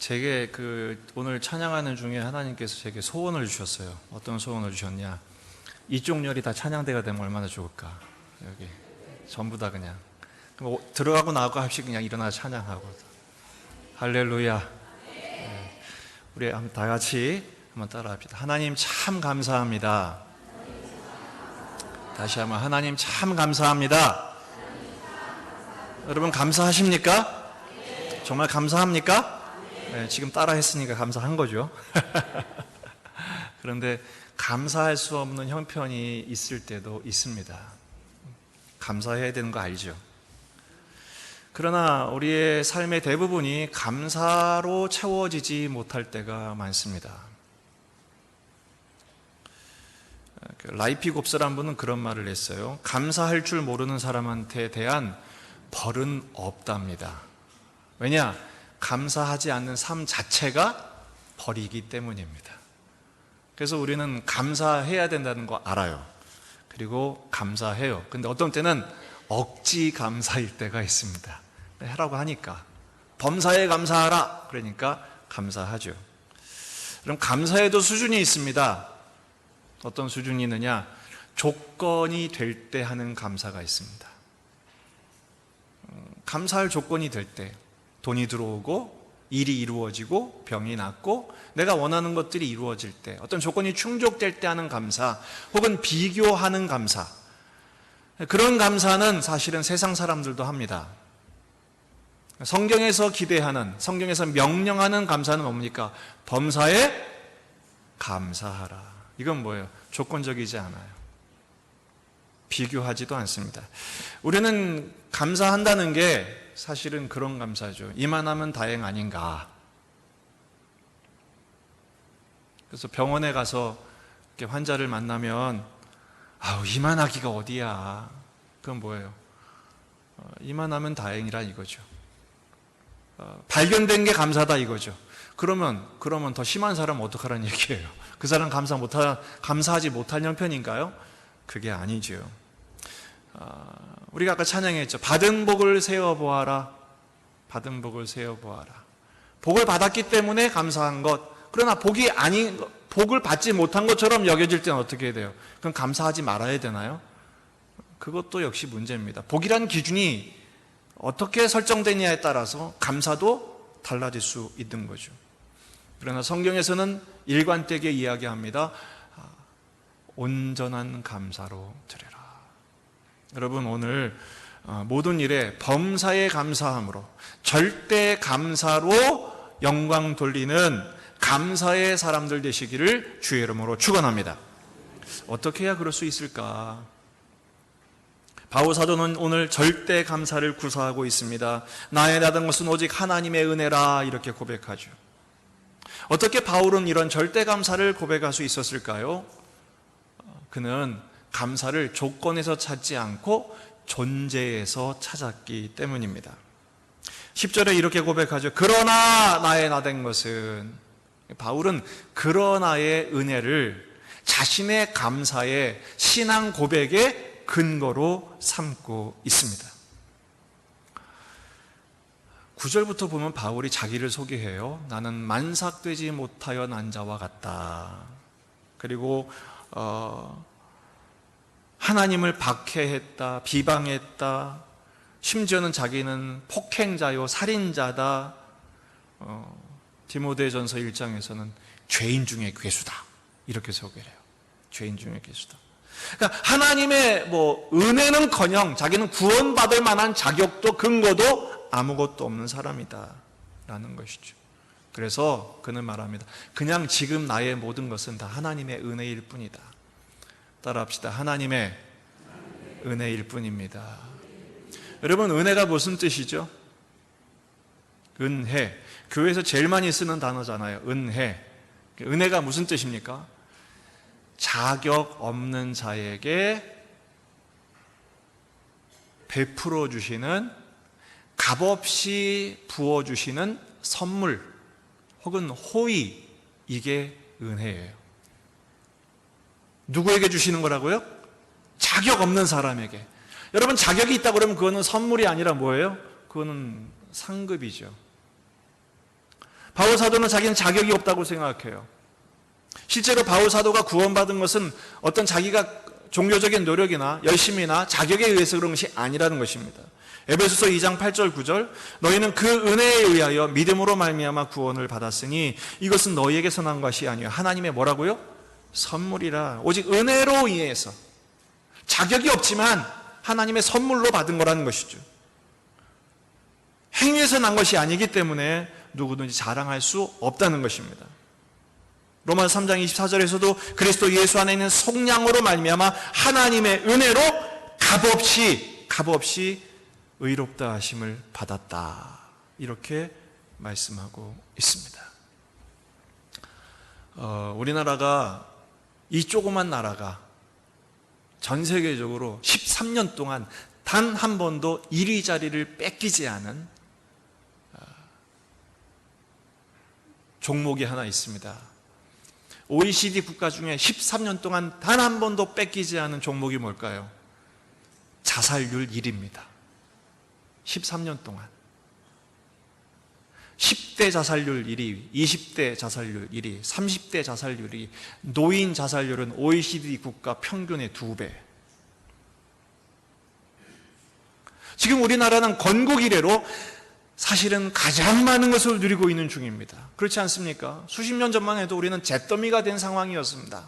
제게 오늘 찬양하는 중에 하나님께서 제게 소원을 주셨어요. 어떤 소원을 주셨냐? 이쪽 열이 다 찬양대가 되면 얼마나 좋을까? 여기 전부 다 그냥 들어가고 나가고 합시 그냥 일어나 찬양하고. 할렐루야. 네. 우리 다 같이 한번 따라합시다. 하나님 참 감사합니다. 다시 한번 하나님 참 감사합니다. 여러분 감사하십니까? 정말 감사합니까? 네, 지금 따라 했으니까 감사한 거죠. 그런데 감사할 수 없는 형편이 있을 때도 있습니다. 감사해야 되는 거 알죠? 그러나 우리의 삶의 대부분이 감사로 채워지지 못할 때가 많습니다. 라이피 곱스라는 분은 그런 말을 했어요. 감사할 줄 모르는 사람한테 대한 벌은 없답니다. 왜냐? 감사하지 않는 삶 자체가 벌이기 때문입니다. 그래서 우리는 감사해야 된다는 거 알아요. 그리고 감사해요. 근데 어떤 때는 억지 감사일 때가 있습니다. 하라고 하니까 범사에 감사하라 그러니까 감사하죠. 그럼 감사에도 수준이 있습니다. 어떤 수준이 있느냐? 조건이 될 때 하는 감사가 있습니다. 감사할 조건이 될 때 돈이 들어오고 일이 이루어지고 병이 낫고 내가 원하는 것들이 이루어질 때 어떤 조건이 충족될 때 하는 감사, 혹은 비교하는 감사, 그런 감사는 사실은 세상 사람들도 합니다. 성경에서 기대하는, 성경에서 명령하는 감사는 뭡니까? 범사에 감사하라. 이건 뭐예요? 조건적이지 않아요. 비교하지도 않습니다. 우리는 감사한다는 게 사실은 그런 감사죠. 이만하면 다행 아닌가. 그래서 병원에 가서 이렇게 환자를 만나면 이만하기가 어디야. 그건 뭐예요? 이만하면 다행이라 이거죠. 발견된 게 감사다 이거죠. 그러면 더 심한 사람은 어떡하라는 얘기예요? 그 사람 감사하지 못할 형편인가요? 그게 아니죠. 우리가 아까 찬양했죠. 받은 복을 세어보아라. 받은 복을 세어보아라. 복을 받았기 때문에 감사한 것. 그러나 복을 받지 못한 것처럼 여겨질 때는 어떻게 해야 돼요? 그럼 감사하지 말아야 되나요? 그것도 역시 문제입니다. 복이란 기준이 어떻게 설정되냐에 따라서 감사도 달라질 수 있는 거죠. 그러나 성경에서는 일관되게 이야기합니다. 온전한 감사로 드려라. 여러분 오늘 모든 일에 범사에 감사함으로, 절대 감사로 영광 돌리는 감사의 사람들 되시기를 주의 이름으로 축원합니다. 어떻게 해야 그럴 수 있을까? 바울 사도는 오늘 절대 감사를 구사하고 있습니다. 나의 나던 것은 오직 하나님의 은혜라 이렇게 고백하죠. 어떻게 바울은 이런 절대 감사를 고백할 수 있었을까요? 그는 감사를 조건에서 찾지 않고 존재에서 찾았기 때문입니다. 10절에 이렇게 고백하죠. 그러나 나의 나된 것은, 바울은 그러나의 은혜를 자신의 감사의 신앙 고백의 근거로 삼고 있습니다. 9절부터 보면 바울이 자기를 소개해요. 나는 만삭되지 못하여 난 자와 같다. 그리고 하나님을 박해했다, 비방했다, 심지어는 자기는 폭행자요, 살인자다. 디모데전서 1장에서는 죄인 중에 괴수다 이렇게 소개를 해요. 죄인 중에 괴수다. 그러니까 하나님의 은혜는커녕 자기는 구원받을 만한 자격도 근거도 아무것도 없는 사람이다 라는 것이죠. 그래서 그는 말합니다. 그냥 지금 나의 모든 것은 다 하나님의 은혜일 뿐이다. 따라합시다. 하나님의 은혜일 뿐입니다. 여러분 은혜가 무슨 뜻이죠? 은혜. 교회에서 제일 많이 쓰는 단어잖아요. 은혜. 은혜가 무슨 뜻입니까? 자격 없는 자에게 베풀어 주시는, 값없이 부어주시는 선물 혹은 호의, 이게 은혜예요. 누구에게 주시는 거라고요? 자격 없는 사람에게. 여러분 자격이 있다고 그러면 그거는 선물이 아니라 뭐예요? 그거는 상급이죠. 바울 사도는 자기는 자격이 없다고 생각해요. 실제로 바울 사도가 구원받은 것은 어떤 자기가 종교적인 노력이나 열심이나 자격에 의해서 그런 것이 아니라는 것입니다. 에베소서 2장 8절 9절 너희는 그 은혜에 의하여 믿음으로 말미암아 구원을 받았으니 이것은 너희에게서 난 것이 아니요 하나님의 뭐라고요? 선물이라. 오직 은혜로 인해서 자격이 없지만 하나님의 선물로 받은 거라는 것이죠. 행위에서 난 것이 아니기 때문에 누구든지 자랑할 수 없다는 것입니다. 로마서 3장 24절에서도 그리스도 예수 안에 있는 속량으로 말미암아 하나님의 은혜로 값없이 의롭다 하심을 받았다. 이렇게 말씀하고 있습니다. 우리나라가 이 조그만 나라가 전 세계적으로 13년 동안 단 한 번도 1위 자리를 뺏기지 않은 종목이 하나 있습니다. OECD 국가 중에 13년 동안 단 한 번도 뺏기지 않은 종목이 뭘까요? 자살률 1위입니다. 13년 동안 10대 자살률 1위, 20대 자살률 1위, 30대 자살률 1위, 노인 자살률은 OECD 국가 평균의 2배. 지금 우리나라는 건국 이래로 사실은 가장 많은 것을 누리고 있는 중입니다. 그렇지 않습니까? 수십 년 전만 해도 우리는 잿더미가 된 상황이었습니다.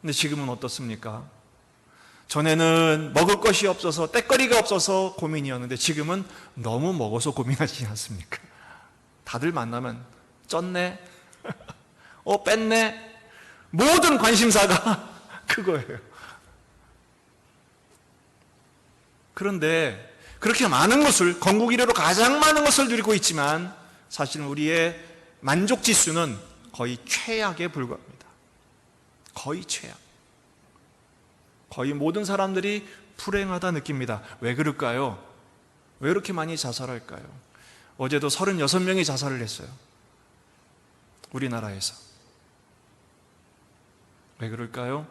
근데 지금은 어떻습니까? 전에는 먹을 것이 없어서 떼거리가 없어서 고민이었는데 지금은 너무 먹어서 고민하지 않습니까? 다들 만나면 쪘네? 뺐네? 모든 관심사가 그거예요. 그런데 그렇게 많은 것을, 건국 이래로 가장 많은 것을 누리고 있지만 사실 우리의 만족 지수는 거의 최악에 불과합니다. 거의 최악. 거의 모든 사람들이 불행하다 느낍니다. 왜 그럴까요? 왜 이렇게 많이 자살할까요? 어제도 36명이 자살을 했어요. 우리나라에서. 왜 그럴까요?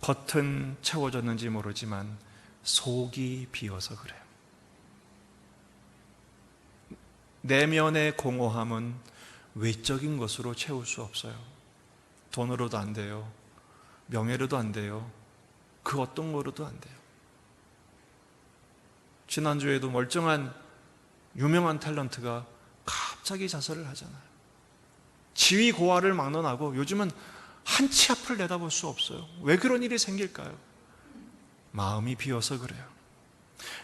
겉은 채워졌는지 모르지만 속이 비어서 그래요. 내면의 공허함은 외적인 것으로 채울 수 없어요. 돈으로도 안 돼요. 명예로도 안 돼요. 그 어떤 거로도 안 돼요. 지난주에도 멀쩡한 유명한 탤런트가 갑자기 자살을 하잖아요. 지위 고하를 막론하고 요즘은 한 치 앞을 내다볼 수 없어요. 왜 그런 일이 생길까요? 마음이 비어서 그래요.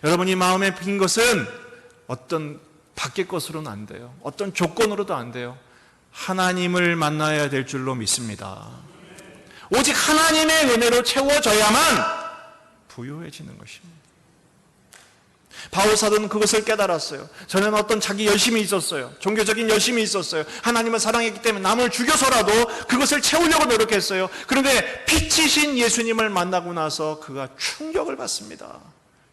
여러분, 이 마음에 빈 것은 어떤 밖의 것으로는 안 돼요. 어떤 조건으로도 안 돼요. 하나님을 만나야 될 줄로 믿습니다. 오직 하나님의 은혜로 채워져야만 부유해지는 것입니다. 바울 사도는 그것을 깨달았어요. 전에는 어떤 자기 열심이 있었어요. 종교적인 열심이 있었어요. 하나님을 사랑했기 때문에 남을 죽여서라도 그것을 채우려고 노력했어요. 그런데 피치신 예수님을 만나고 나서 그가 충격을 받습니다.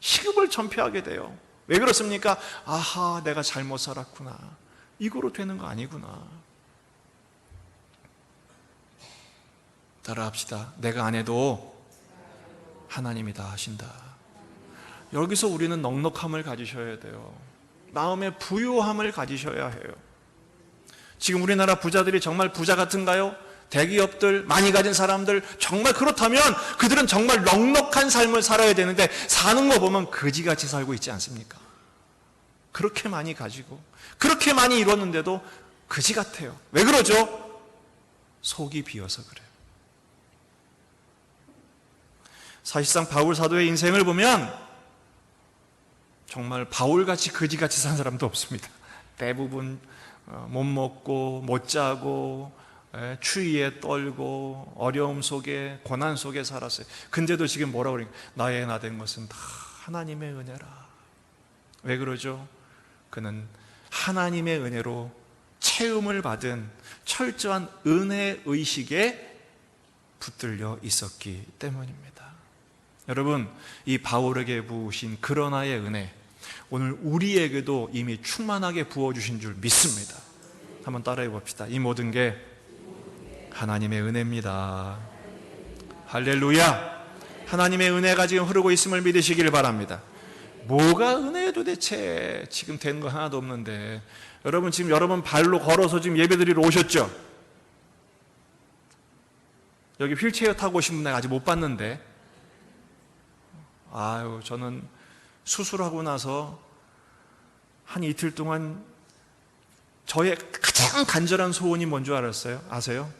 시급을 전폐하게 돼요. 왜 그렇습니까? 아하, 내가 잘못 살았구나. 이거로 되는 거 아니구나. 따라합시다. 내가 안 해도 하나님이 다 하신다. 여기서 우리는 넉넉함을 가지셔야 돼요. 마음의 부유함을 가지셔야 해요. 지금 우리나라 부자들이 정말 부자 같은가요? 대기업들, 많이 가진 사람들, 정말 그렇다면 그들은 정말 넉넉한 삶을 살아야 되는데 사는 거 보면 거지같이 살고 있지 않습니까? 그렇게 많이 가지고 그렇게 많이 이뤘는데도 거지 같아요. 왜 그러죠? 속이 비어서 그래요. 사실상 바울 사도의 인생을 보면 정말 바울같이 거지같이 산 사람도 없습니다. 대부분 못 먹고 못 자고 추위에 떨고 어려움 속에 고난 속에 살았어요. 근데도 지금 뭐라고 그러니까 나의 나 된 것은 다 하나님의 은혜라. 왜 그러죠? 그는 하나님의 은혜로 채움을 받은 철저한 은혜 의식에 붙들려 있었기 때문입니다. 여러분, 이 바울에게 부으신 그러나의 은혜, 오늘 우리에게도 이미 충만하게 부어주신 줄 믿습니다. 한번 따라해 봅시다. 이 모든 게 하나님의 은혜입니다. 할렐루야! 하나님의 은혜가 지금 흐르고 있음을 믿으시길 바랍니다. 뭐가 은혜예요 도대체? 지금 된 거 하나도 없는데. 여러분 지금 여러분 발로 걸어서 지금 예배드리러 오셨죠? 여기 휠체어 타고 오신 분 아직 못 봤는데, 아유, 저는 수술하고 나서 한 이틀 동안 저의 가장 간절한 소원이 뭔 줄 알았어요? 아세요?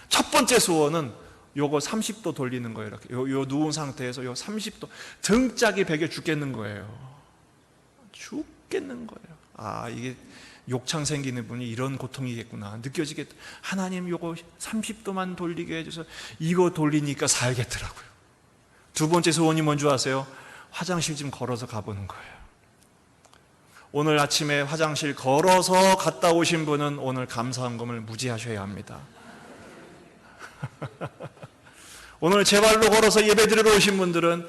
첫 번째 소원은 요거 30도 돌리는 거예요. 이렇게 요 누운 상태에서 요 30도 등짝이 베겨 죽겠는 거예요. 죽겠는 거예요. 아, 이게 욕창 생기는 분이 이런 고통이겠구나 느껴지겠다. 하나님 요거 30도만 돌리게 해줘서 이거 돌리니까 살겠더라고요. 두 번째 소원이 뭔 줄 아세요? 화장실 좀 걸어서 가보는 거예요. 오늘 아침에 화장실 걸어서 갔다 오신 분은 오늘 감사한금을 무지하셔야 합니다. 오늘 제 발로 걸어서 예배드리러 오신 분들은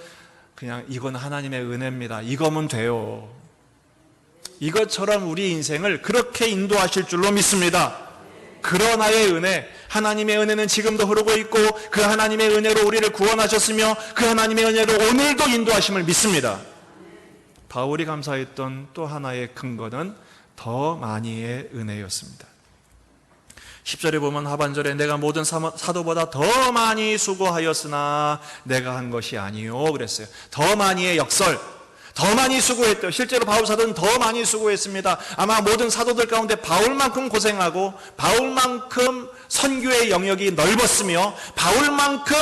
그냥 이건 하나님의 은혜입니다. 이거면 돼요. 이것처럼 우리 인생을 그렇게 인도하실 줄로 믿습니다. 그러나의 은혜, 하나님의 은혜는 지금도 흐르고 있고 그 하나님의 은혜로 우리를 구원하셨으며 그 하나님의 은혜로 오늘도 인도하심을 믿습니다. 바울이 감사했던 또 하나의 근거는 더 많이의 은혜였습니다. 10절에 보면 하반절에 내가 모든 사도보다 더 많이 수고하였으나 내가 한 것이 아니요 그랬어요. 더 많이의 역설, 더 많이 수고했대요. 실제로 바울 사도는 더 많이 수고했습니다. 아마 모든 사도들 가운데 바울만큼 고생하고 바울만큼 선교의 영역이 넓었으며 바울만큼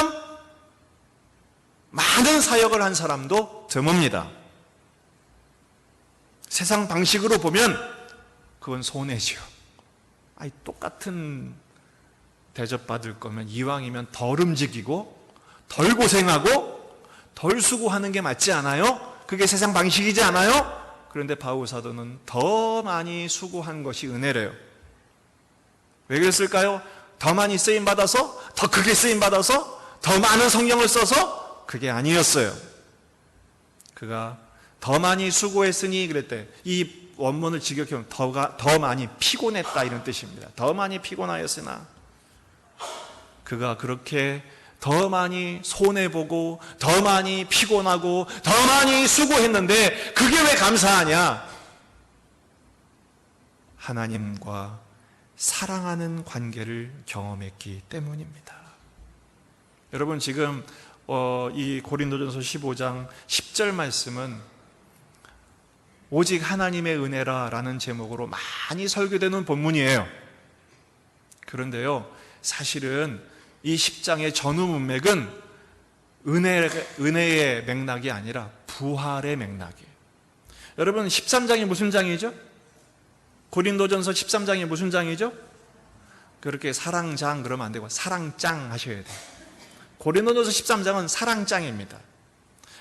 많은 사역을 한 사람도 드뭅니다. 세상 방식으로 보면 그건 손해지요. 아니, 똑같은 대접받을 거면 이왕이면 덜 움직이고 덜 고생하고 덜 수고하는 게 맞지 않아요? 그게 세상 방식이지 않아요? 그런데 바울 사도는 더 많이 수고한 것이 은혜래요. 왜 그랬을까요? 더 많이 쓰임받아서? 더 크게 쓰임받아서? 더 많은 성경을 써서? 그게 아니었어요. 그가 더 많이 수고했으니 그랬대. 이 원문을 직역하면 더 많이 피곤했다 이런 뜻입니다. 더 많이 피곤하였으나 그가 그렇게 더 많이 손해보고 더 많이 피곤하고 더 많이 수고했는데 그게 왜 감사하냐? 하나님과 사랑하는 관계를 경험했기 때문입니다. 여러분 지금 이 고린도전서 15장 10절 말씀은 오직 하나님의 은혜라 라는 제목으로 많이 설교되는 본문이에요. 그런데요, 사실은 이 10장의 전후 문맥은 은혜의 맥락이 아니라 부활의 맥락이에요. 여러분 13장이 무슨 장이죠? 고린도전서 13장이 무슨 장이죠? 그렇게 사랑장 그러면 안 되고 사랑장 하셔야 돼요. 고린도전서 13장은 사랑장입니다.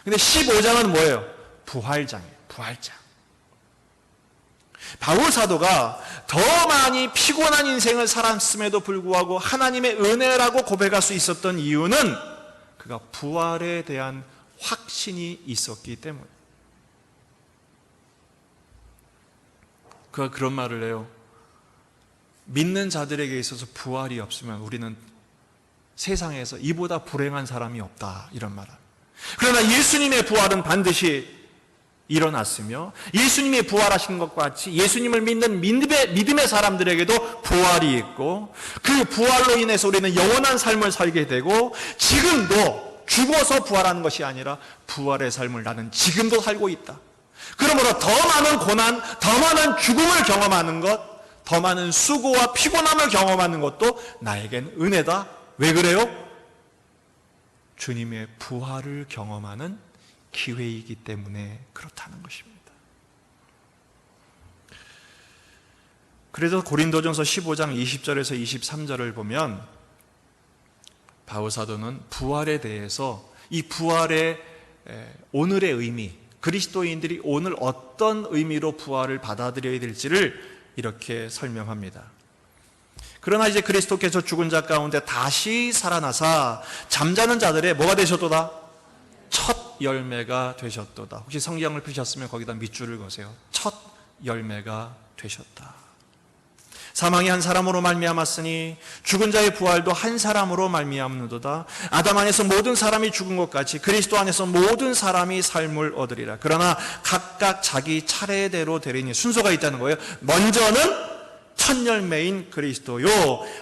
근데 15장은 뭐예요? 부활장이에요. 부활장. 바울 사도가 더 많이 피곤한 인생을 살았음에도 불구하고 하나님의 은혜라고 고백할 수 있었던 이유는 그가 부활에 대한 확신이 있었기 때문에. 그가 그런 말을 해요. 믿는 자들에게 있어서 부활이 없으면 우리는 세상에서 이보다 불행한 사람이 없다 이런 말을. 그러나 예수님의 부활은 반드시 일어났으며 예수님이 부활하신 것과 같이 예수님을 믿는 믿음의 사람들에게도 부활이 있고 그 부활로 인해서 우리는 영원한 삶을 살게 되고 지금도 죽어서 부활하는 것이 아니라 부활의 삶을 나는 지금도 살고 있다. 그러므로 더 많은 고난, 더 많은 죽음을 경험하는 것, 더 많은 수고와 피곤함을 경험하는 것도 나에겐 은혜다. 왜 그래요? 주님의 부활을 경험하는 기회이기 때문에 그렇다는 것입니다. 그래서 고린도전서 15장 20절에서 23절을 보면 바울 사도는 부활에 대해서 이 부활의 오늘의 의미, 그리스도인들이 오늘 어떤 의미로 부활을 받아들여야 될지를 이렇게 설명합니다. 그러나 이제 그리스도께서 죽은 자 가운데 다시 살아나사 잠자는 자들의 뭐가 되셨도다? 첫 열매가 되셨도다. 혹시 성경을 펴셨으면 거기다 밑줄을 거세요. 첫 열매가 되셨다. 사망이 한 사람으로 말미암았으니 죽은 자의 부활도 한 사람으로 말미암는도다. 아담 안에서 모든 사람이 죽은 것 같이 그리스도 안에서 모든 사람이 삶을 얻으리라. 그러나 각각 자기 차례대로 되리니, 순서가 있다는 거예요. 먼저는 첫 열매인 그리스도요,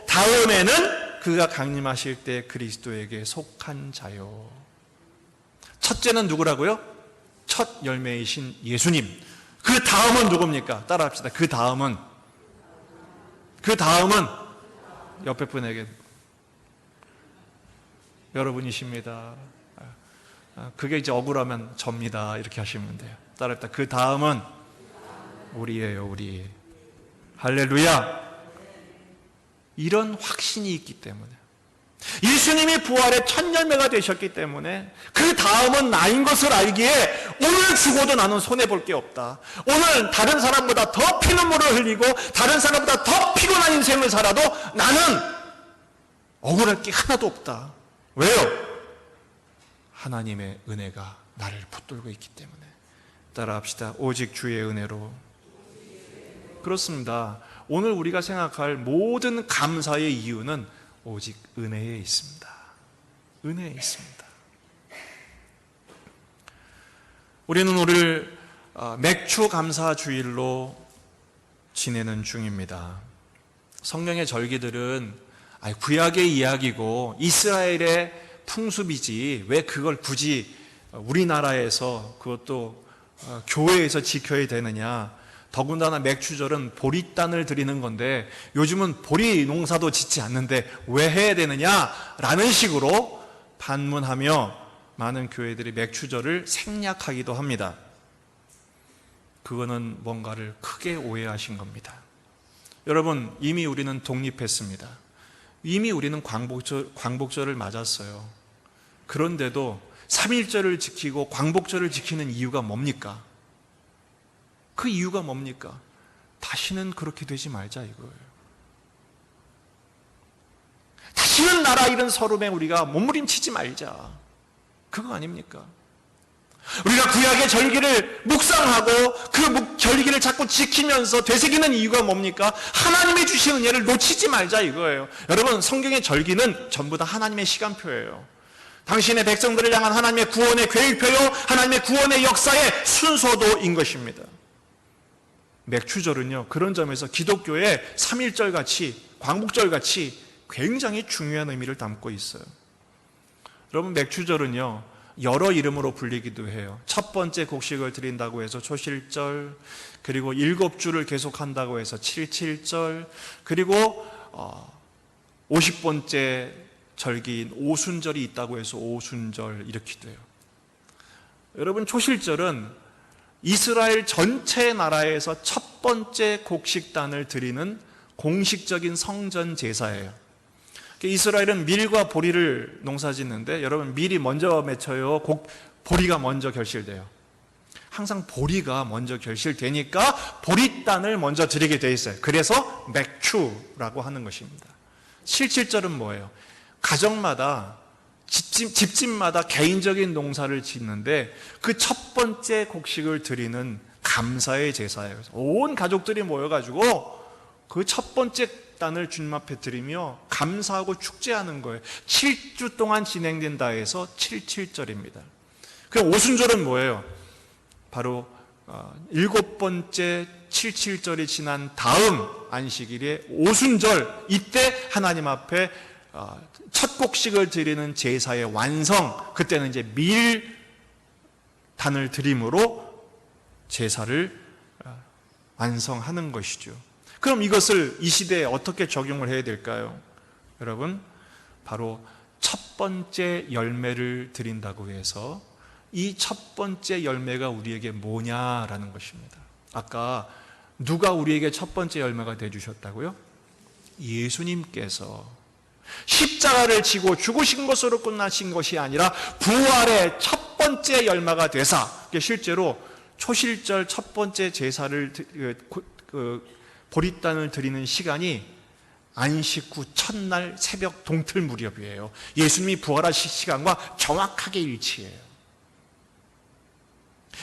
다음에는 그가 강림하실 때 그리스도에게 속한 자요. 첫째는 누구라고요? 첫 열매이신 예수님. 그 다음은 누굽니까? 따라합시다. 그 다음은 옆에 분에게, 여러분이십니다. 그게 이제 억울하면 접니다. 이렇게 하시면 돼요. 따라합시다. 그 다음은 우리예요, 우리. 할렐루야. 이런 확신이 있기 때문에, 예수님이 부활의 첫 열매가 되셨기 때문에 그 다음은 나인 것을 알기에 오늘 죽어도 나는 손해볼 게 없다. 오늘 다른 사람보다 더 피눈물을 흘리고 다른 사람보다 더 피곤한 인생을 살아도 나는 억울할 게 하나도 없다. 왜요? 하나님의 은혜가 나를 붙들고 있기 때문에. 따라합시다. 오직 주의 은혜로. 그렇습니다. 오늘 우리가 생각할 모든 감사의 이유는 오직 은혜에 있습니다. 은혜에 있습니다. 우리는 오늘 맥주 감사 주일로 지내는 중입니다. 성령의 절기들은 구약의 이야기고 이스라엘의 풍습이지 왜 그걸 굳이 우리나라에서, 그것도 교회에서 지켜야 되느냐. 더군다나 맥주절은 보리단을 드리는 건데 요즘은 보리 농사도 짓지 않는데 왜 해야 되느냐라는 식으로 반문하며 많은 교회들이 맥주절을 생략하기도 합니다. 그거는 뭔가를 크게 오해하신 겁니다. 여러분, 이미 우리는 독립했습니다. 이미 우리는 광복절을 맞았어요. 그런데도 3.1절을 지키고 광복절을 지키는 이유가 뭡니까? 그 이유가 뭡니까? 다시는 그렇게 되지 말자 이거예요. 다시는 나라 잃은 서름에 우리가 몸부림치지 말자. 그거 아닙니까? 우리가 구약의 절기를 묵상하고 그 절기를 자꾸 지키면서 되새기는 이유가 뭡니까? 하나님의 주신 은혜를 놓치지 말자 이거예요. 여러분, 성경의 절기는 전부 다 하나님의 시간표예요. 당신의 백성들을 향한 하나님의 구원의 계획표요, 하나님의 구원의 역사의 순서도인 것입니다. 맥주절은요, 그런 점에서 기독교의 3.1절같이, 광복절같이 굉장히 중요한 의미를 담고 있어요. 여러분, 맥주절은요 여러 이름으로 불리기도 해요. 첫 번째 곡식을 드린다고 해서 초실절, 그리고 7주를 계속한다고 해서 77절, 그리고 50번째 절기인 오순절이 있다고 해서 오순절, 이렇게도 해요. 여러분, 초실절은 이스라엘 전체 나라에서 첫 번째 곡식단을 드리는 공식적인 성전 제사예요. 이스라엘은 밀과 보리를 농사짓는데, 여러분, 밀이 먼저 맺혀요? 보리가 먼저 결실돼요? 항상 보리가 먼저 결실되니까 보리단을 먼저 드리게 돼 있어요. 그래서 맥추라고 하는 것입니다. 77절은 뭐예요? 가정마다, 집집마다 개인적인 농사를 짓는데 그 첫 번째 곡식을 드리는 감사의 제사예요. 온 가족들이 모여가지고 그 첫 번째 단을 주님 앞에 드리며 감사하고 축제하는 거예요. 7주 동안 진행된다 해서 77절입니다. 그 오순절은 뭐예요? 바로 7번째 77절이 지난 다음 안식일에 오순절, 이때 하나님 앞에 첫 곡식을 드리는 제사의 완성, 그때는 이제 밀단을 드림으로 제사를 완성하는 것이죠. 그럼 이것을 이 시대에 어떻게 적용을 해야 될까요? 여러분, 바로 첫 번째 열매를 드린다고 해서 이 첫 번째 열매가 우리에게 뭐냐라는 것입니다. 아까 누가 우리에게 첫 번째 열매가 되주셨다고요? 예수님께서 십자가를 지고 죽으신 것으로 끝나신 것이 아니라 부활의 첫 번째 열매가 되사, 실제로 초실절 첫 번째 제사를 보리단을 드리는 시간이 안식 후 첫날 새벽 동틀 무렵이에요. 예수님이 부활하신 시간과 정확하게 일치해요.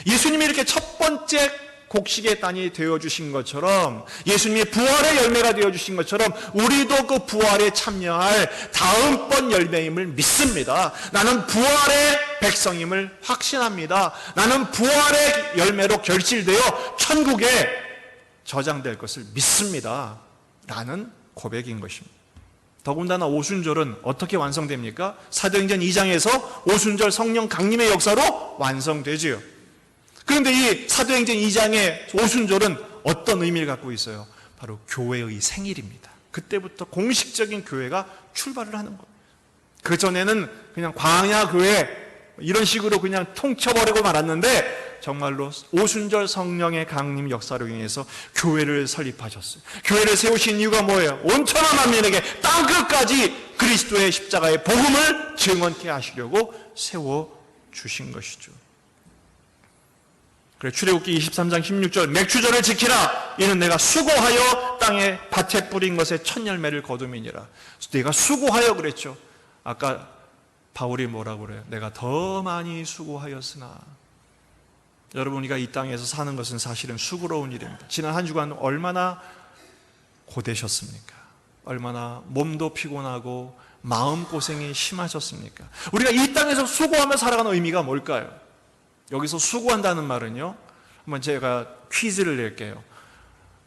예수님이 이렇게 첫 번째 곡식의 땅이 되어주신 것처럼, 예수님이 부활의 열매가 되어주신 것처럼 우리도 그 부활에 참여할 다음번 열매임을 믿습니다. 나는 부활의 백성임을 확신합니다. 나는 부활의 열매로 결실되어 천국에 저장될 것을 믿습니다. 라는 고백인 것입니다. 더군다나 오순절은 어떻게 완성됩니까? 사도행전 2장에서 오순절 성령 강림의 역사로 완성되지요. 그런데 이 사도행전 2장의 오순절은 어떤 의미를 갖고 있어요? 바로 교회의 생일입니다. 그때부터 공식적인 교회가 출발을 하는 거예요. 그전에는 그냥 광야 교회 이런 식으로 그냥 통쳐버리고 말았는데, 정말로 오순절 성령의 강림 역사로 인해서 교회를 설립하셨어요. 교회를 세우신 이유가 뭐예요? 온 천하 만민에게 땅끝까지 그리스도의 십자가의 복음을 증언케 하시려고 세워주신 것이죠. 그래, 출애굽기 23장 16절, 맥추절을 지키라. 이는 내가 수고하여 땅에 밭에 뿌린 것에 첫 열매를 거둠이니라. 내가 수고하여 그랬죠. 아까 바울이 뭐라고 그래요? 내가 더 많이 수고하였으나. 여러분, 우리가 이 땅에서 사는 것은 사실은 수고로운 일입니다. 지난 한 주간 얼마나 고되셨습니까? 얼마나 몸도 피곤하고 마음고생이 심하셨습니까? 우리가 이 땅에서 수고하며 살아가는 의미가 뭘까요? 여기서 수고한다는 말은요, 한번 제가 퀴즈를 낼게요.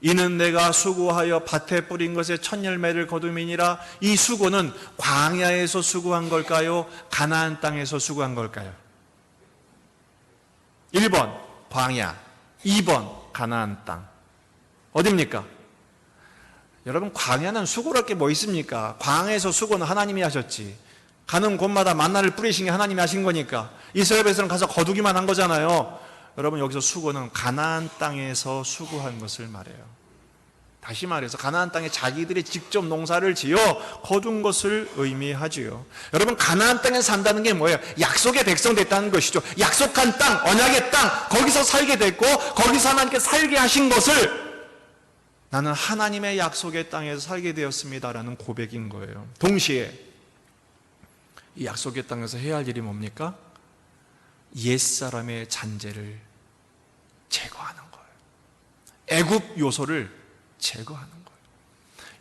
이는 내가 수고하여 밭에 뿌린 것에 첫 열매를 거둠이니라. 이 수고는 광야에서 수고한 걸까요? 가나안 땅에서 수고한 걸까요? 1번 광야, 2번 가나안 땅. 어딥니까? 여러분, 광야는 수고할 게 뭐 있습니까? 광야에서 수고는 하나님이 하셨지. 가는 곳마다 만나를 뿌리신 게 하나님이 하신 거니까. 이스라엘 백성은 가서 거두기만 한 거잖아요. 여러분, 여기서 수고는 가나안 땅에서 수고한 것을 말해요. 다시 말해서 가나안 땅에 자기들이 직접 농사를 지어 거둔 것을 의미하지요. 여러분, 가나안 땅에 산다는 게 뭐예요? 약속의 백성 됐다는 것이죠. 약속한 땅, 언약의 땅, 거기서 살게 됐고 거기서 하나님께 살게 하신 것을, 나는 하나님의 약속의 땅에서 살게 되었습니다라는 고백인 거예요. 동시에 이 약속의 땅에서 해야 할 일이 뭡니까? 옛사람의 잔재를 제거하는 거예요. 애굽 요소를 제거하는 거예요.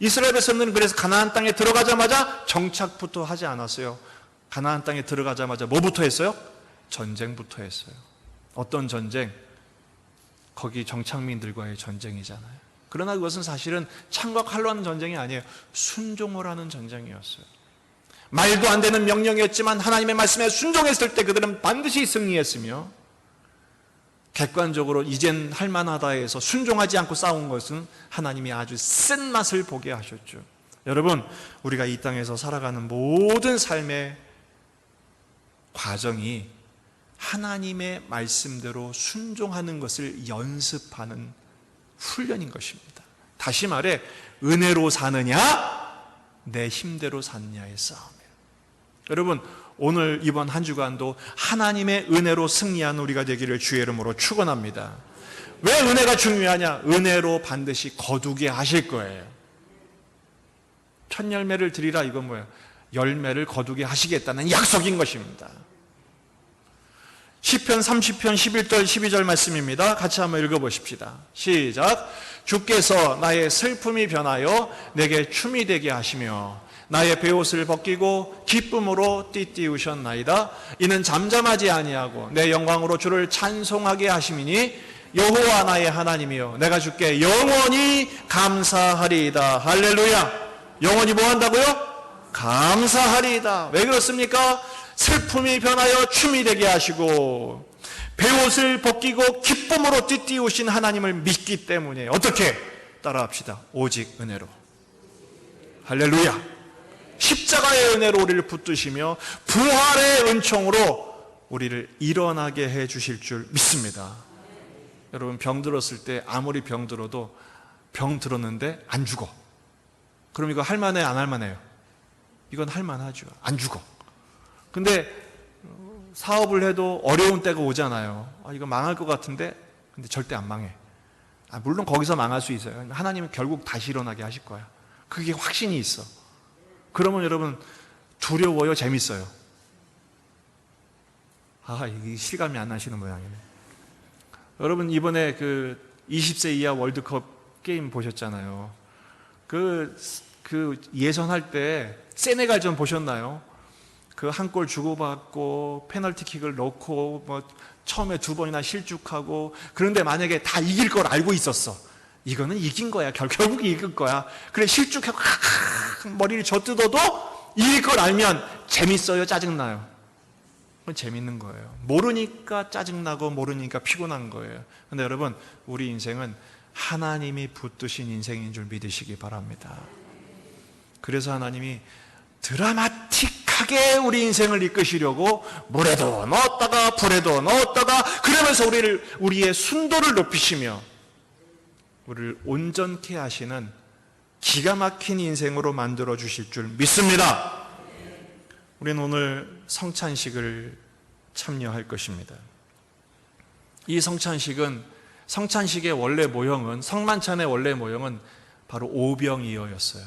이스라엘 백성들은 그래서 가나안 땅에 들어가자마자 정착부터 하지 않았어요. 가나안 땅에 들어가자마자 뭐부터 했어요? 전쟁부터 했어요. 어떤 전쟁? 거기 정착민들과의 전쟁이잖아요. 그러나 그것은 사실은 창과 칼로 하는 전쟁이 아니에요. 순종을 하는 전쟁이었어요. 말도 안 되는 명령이었지만 하나님의 말씀에 순종했을 때 그들은 반드시 승리했으며, 객관적으로 이젠 할만하다 해서 순종하지 않고 싸운 것은 하나님이 아주 쓴 맛을 보게 하셨죠. 여러분, 우리가 이 땅에서 살아가는 모든 삶의 과정이 하나님의 말씀대로 순종하는 것을 연습하는 훈련인 것입니다. 다시 말해, 은혜로 사느냐 내 힘대로 사느냐의 싸움이에요. 여러분, 오늘 이번 한 주간도 하나님의 은혜로 승리한 우리가 되기를 주의 이름으로 축원합니다. 왜 은혜가 중요하냐? 은혜로 반드시 거두게 하실 거예요. 첫 열매를 드리라, 이건 뭐예요? 열매를 거두게 하시겠다는 약속인 것입니다. 시편 30편 11절 12절 말씀입니다. 같이 한번 읽어보십시다. 시작. 주께서 나의 슬픔이 변하여 내게 춤이 되게 하시며 나의 베옷을 벗기고 기쁨으로 띠띠우셨나이다. 이는 잠잠하지 아니하고 내 영광으로 주를 찬송하게 하심이니 여호와 나의 하나님이여 내가 주께 영원히 감사하리이다. 할렐루야. 영원히 뭐 한다고요? 감사하리이다. 왜 그렇습니까? 슬픔이 변하여 춤이 되게 하시고 베옷을 벗기고 기쁨으로 띠띠우신 하나님을 믿기 때문에 어떻게? 따라합시다. 오직 은혜로. 할렐루야. 십자가의 은혜로 우리를 붙드시며 부활의 은총으로 우리를 일어나게 해 주실 줄 믿습니다. 여러분, 병 들었을 때 아무리 병 들어도 병 들었는데 안 죽어. 그럼 이거 할만해, 안 할만해요? 이건 할만하죠. 안 죽어. 근데 사업을 해도 어려운 때가 오잖아요. 이거 망할 것 같은데, 근데 절대 안 망해. 물론 거기서 망할 수 있어요. 하나님은 결국 다시 일어나게 하실 거야. 그게 확신이 있어. 그러면 여러분, 두려워요? 재밌어요? 이게 실감이 안 나시는 모양이네. 여러분, 이번에 그 20세 이하 월드컵 게임 보셨잖아요. 그 예선할 때 세네갈전 보셨나요? 그 한 골 주고받고 페널티킥을 넣고 뭐 처음에 2번이나 실축하고, 그런데 만약에 다 이길 걸 알고 있었어. 이거는 이긴 거야. 결국 이길 거야. 그래 실축하고 머리를 젖뜯어도 이길 걸 알면 재밌어요, 짜증나요? 그건 재밌는 거예요. 모르니까 짜증나고 모르니까 피곤한 거예요. 그런데 여러분, 우리 인생은 하나님이 붙드신 인생인 줄 믿으시기 바랍니다. 그래서 하나님이 드라마틱하게 우리 인생을 이끄시려고 물에도 넣었다가 불에도 넣었다가, 그러면서 우리의 순도를 높이시며 우리를 온전케 하시는 기가 막힌 인생으로 만들어 주실 줄 믿습니다. 우리는 오늘 성찬식을 참여할 것입니다. 이 성찬식의 원래 모형은, 성만찬의 원래 모형은 바로 오병이어였어요.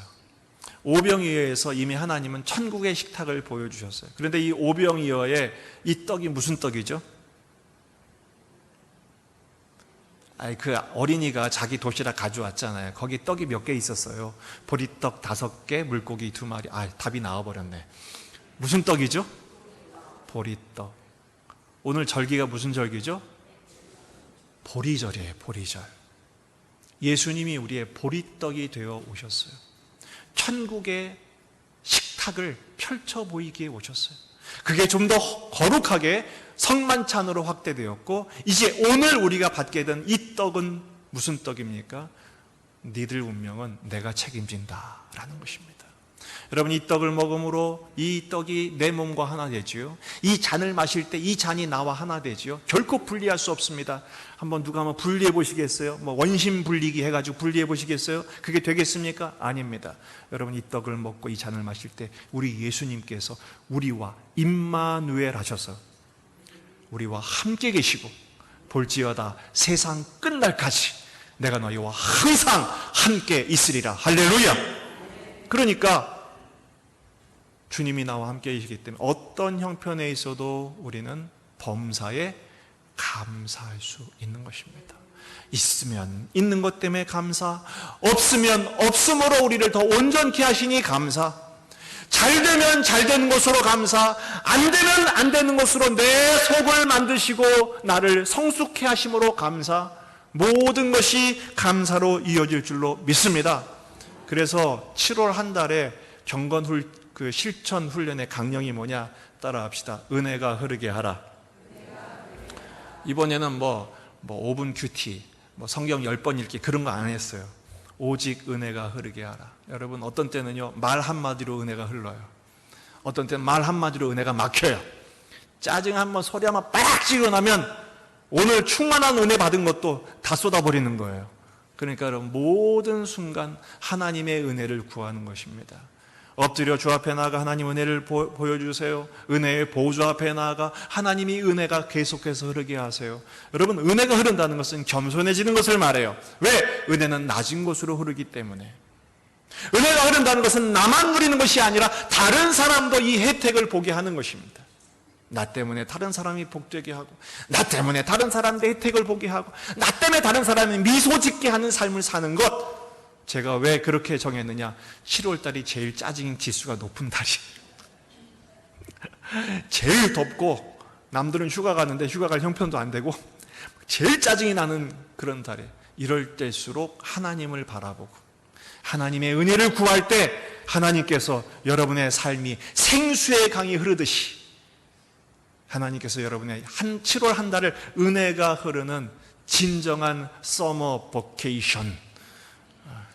오병이어에서 이미 하나님은 천국의 식탁을 보여주셨어요. 그런데 이 오병이어의 이 떡이 무슨 떡이죠? 그 어린이가 자기 도시락 가져왔잖아요. 거기 떡이 몇 개 있었어요. 보리떡 5개, 물고기 2마리. 답이 나와버렸네. 무슨 떡이죠? 보리떡. 오늘 절기가 무슨 절기죠? 보리절이에요. 보리절. 예수님이 우리의 보리떡이 되어 오셨어요. 천국의 식탁을 펼쳐 보이기에 오셨어요. 그게 좀 더 거룩하게 성만찬으로 확대되었고, 이제 오늘 우리가 받게 된 이 떡은 무슨 떡입니까? 니들 운명은 내가 책임진다라는 것입니다. 여러분, 이 떡을 먹음으로 이 떡이 내 몸과 하나 되지요. 이 잔을 마실 때 이 잔이 나와 하나 되지요. 결코 분리할 수 없습니다. 누가 한번 분리해 보시겠어요? 원심 분리기 해가지고 분리해 보시겠어요? 그게 되겠습니까? 아닙니다. 여러분, 이 떡을 먹고 이 잔을 마실 때 우리 예수님께서 우리와 임마누엘 하셔서 우리와 함께 계시고, 볼지어다 세상 끝날까지 내가 너희와 항상 함께 있으리라. 할렐루야. 그러니까 주님이 나와 함께 계시기 때문에 어떤 형편에 있어도 우리는 범사에 감사할 수 있는 것입니다. 있으면 있는 것 때문에 감사, 없으면 없음으로 우리를 더 온전케 하시니 감사, 잘 되면 잘 되는 것으로 감사, 안 되면 안 되는 것으로 내 속을 만드시고 나를 성숙케 하심으로 감사, 모든 것이 감사로 이어질 줄로 믿습니다. 그래서 7월 한 달에 실천 훈련의 강령이 뭐냐? 따라합시다. 은혜가 흐르게 하라. 이번에는 5분 큐티, 성경 10번 읽기 그런 거 안 했어요. 오직 은혜가 흐르게 하라. 여러분, 어떤 때는요, 말 한마디로 은혜가 흘러요. 어떤 때는 말 한마디로 은혜가 막혀요. 짜증 한번, 소리 한번 빡 지르고 나면 오늘 충만한 은혜 받은 것도 다 쏟아버리는 거예요. 그러니까 여러분, 모든 순간 하나님의 은혜를 구하는 것입니다. 엎드려 주 앞에 나아가 하나님 은혜를 보여주세요. 은혜의 보좌 앞에 나아가 하나님이 은혜가 계속해서 흐르게 하세요. 여러분, 은혜가 흐른다는 것은 겸손해지는 것을 말해요. 왜? 은혜는 낮은 곳으로 흐르기 때문에. 은혜가 흐른다는 것은 나만 누리는 것이 아니라 다른 사람도 이 혜택을 보게 하는 것입니다. 나 때문에 다른 사람이 복되게 하고, 나 때문에 다른 사람들 혜택을 보게 하고, 나 때문에 다른 사람이 미소 짓게 하는 삶을 사는 것. 제가 왜 그렇게 정했느냐? 7월달이 제일 짜증 지수가 높은 달이에요. 제일 덥고, 남들은 휴가 가는데 휴가 갈 형편도 안 되고 제일 짜증이 나는 그런 달에, 이럴 때일수록 하나님을 바라보고 하나님의 은혜를 구할 때 하나님께서 여러분의 삶이 생수의 강이 흐르듯이 하나님께서 여러분의 7월 한 달을 은혜가 흐르는 진정한 서머 버케이션,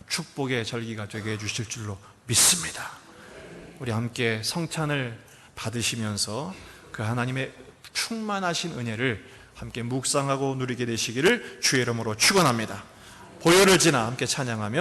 축복의 절기가 되게 해주실 줄로 믿습니다. 우리 함께 성찬을 받으시면서 그 하나님의 충만하신 은혜를 함께 묵상하고 누리게 되시기를 주의 이름으로 축원합니다. 보혈을 지나 함께 찬양하며